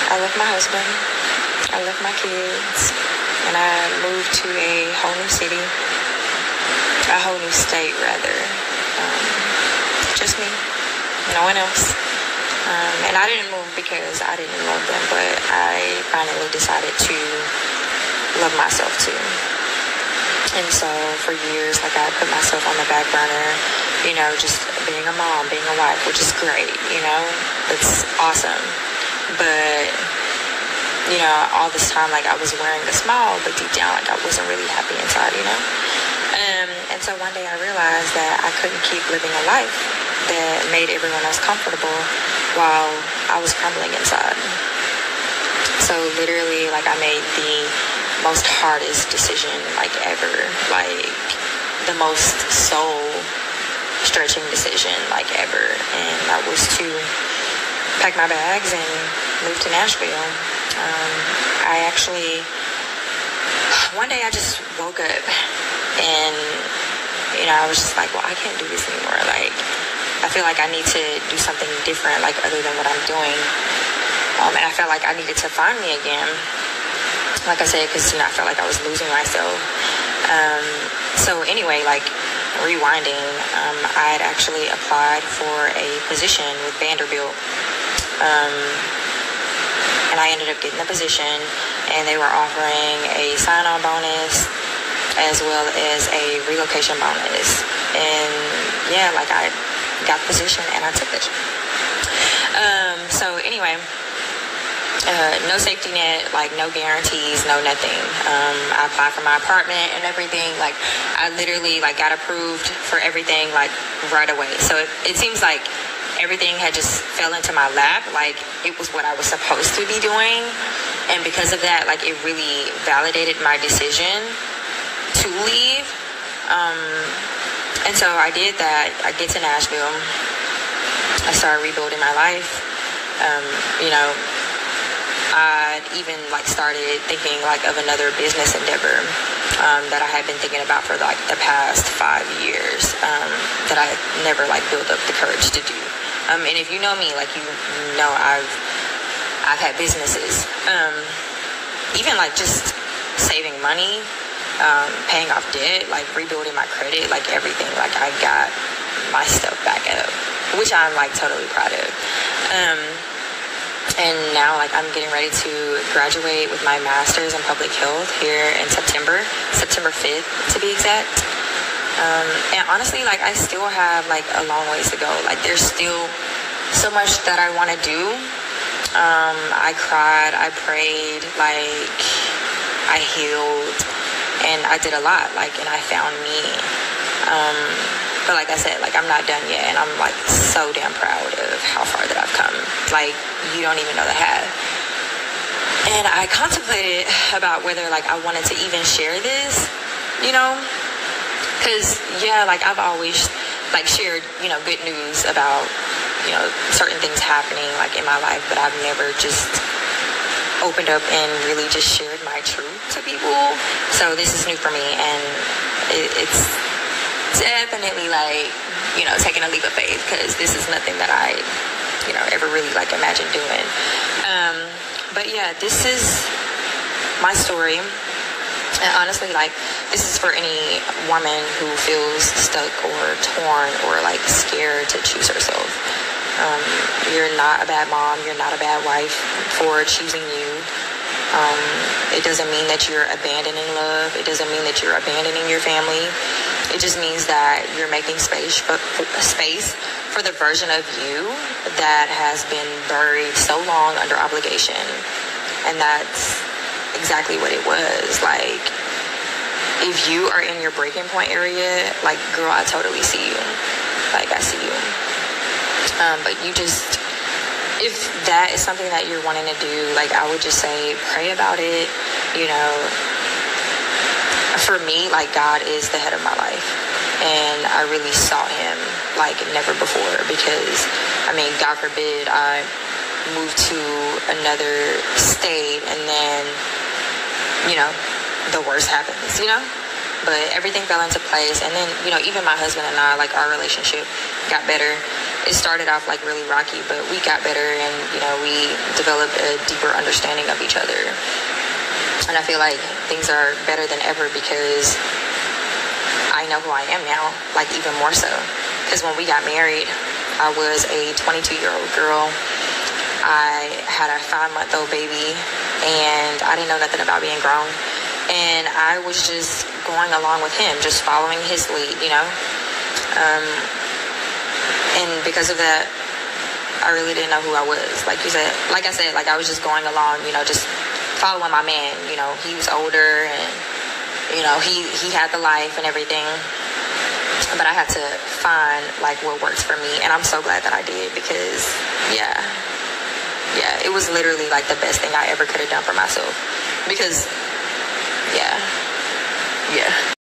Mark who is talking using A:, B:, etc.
A: I left my husband, I left my kids, and I moved to a whole new city, a whole new state rather. Just me, no one else. And I didn't move because I didn't love them, but I finally decided to love myself too. And so for years, like, I put myself on the back burner, you know, just being a mom, being a wife, which is great, you know, it's awesome. But, you know, all this time, like, I was wearing the smile, but deep down, like, I wasn't really happy inside, you know. And so one day I realized that I couldn't keep living a life that made everyone else comfortable while I was crumbling inside. So literally, like, I made the most hardest decision, like, ever, like, the most soul stretching decision, like, ever, and that was to pack my bags and move to Nashville. I actually, one day I just woke up and, you know, I was just like, well, I can't do this anymore. Like, I feel like I need to do something different, like, other than what I'm doing. And I felt like I needed to find me again. Like I said, because, you know, I felt like I was losing myself. So anyway, like, rewinding, I had actually applied for a position with Vanderbilt. And I ended up getting the position, and they were offering a sign-on bonus as well as a relocation bonus. And yeah, like, I got the position and I took it. So anyway, no safety net, like, no guarantees, no nothing. I applied for my apartment and everything. Like, I literally, like, got approved for everything, like, right away. So it seems like everything had just fell into my lap. Like, it was what I was supposed to be doing. And because of that, like, it really validated my decision to leave. And so I did that. I get to Nashville. I started rebuilding my life. You know, I even, like, started thinking, like, of another business endeavor that I had been thinking about for, like, the past 5 years that I had never, like, built up the courage to do. And if you know me, like, you know, I've had businesses, even, like, just saving money, paying off debt, like, rebuilding my credit, like, everything. Like, I got my stuff back up, which I'm, like, totally proud of. And now, like, I'm getting ready to graduate with my master's in public health here in September 5th, to be exact. And honestly, like, I still have, like, a long ways to go. Like, there's still so much that I want to do. I cried, I prayed, like, I healed, and I did a lot, like, and I found me. But like I said, like, I'm not done yet, and I'm, like, so damn proud of how far that I've come. Like, you don't even know the half. And I contemplated about whether, like, I wanted to even share this, you know, because, yeah, like, I've always, like, shared, you know, good news about, you know, certain things happening, like, in my life, but I've never just opened up and really just shared my truth to people. So this is new for me, and it's definitely, like, you know, taking a leap of faith, because this is nothing that I, you know, ever really, like, imagined doing. But yeah, this is my story. And honestly, like, this is for any woman who feels stuck or torn or, like, scared to choose herself. You're not a bad mom. You're not a bad wife for choosing you. It doesn't mean that you're abandoning love. It doesn't mean that you're abandoning your family. It just means that you're making space for the version of you that has been buried so long under obligation. And that's exactly what it was. Like, if you are in your breaking point area, like, girl, I totally see you. Like, I see you. But you just, if that is something that you're wanting to do, like, I would just say, pray about it. You know, for me, like, God is the head of my life, and I really sought him like never before, because, I mean, God forbid I moved to another state and then, you know, the worst happens, you know. but everything fell into place. And then, you know, even my husband and I, like, our relationship got better. It started off like really rocky, but we got better, and, you know, we developed a deeper understanding of each other. And I feel like things are better than ever because I know who I am now, like, even more so. Because when we got married, I was a 22-year-old girl. I had a 5-month-old baby, and I didn't know nothing about being grown. And I was just going along with him, just following his lead, you know. And because of that, I really didn't know who I was. Like I said, I was just going along, you know, just following my man. You know, he was older, and, you know, he had the life and everything. But I had to find, like, what works for me. And I'm so glad that I did, because, yeah, it was literally, like, the best thing I ever could have done for myself. Because, yeah.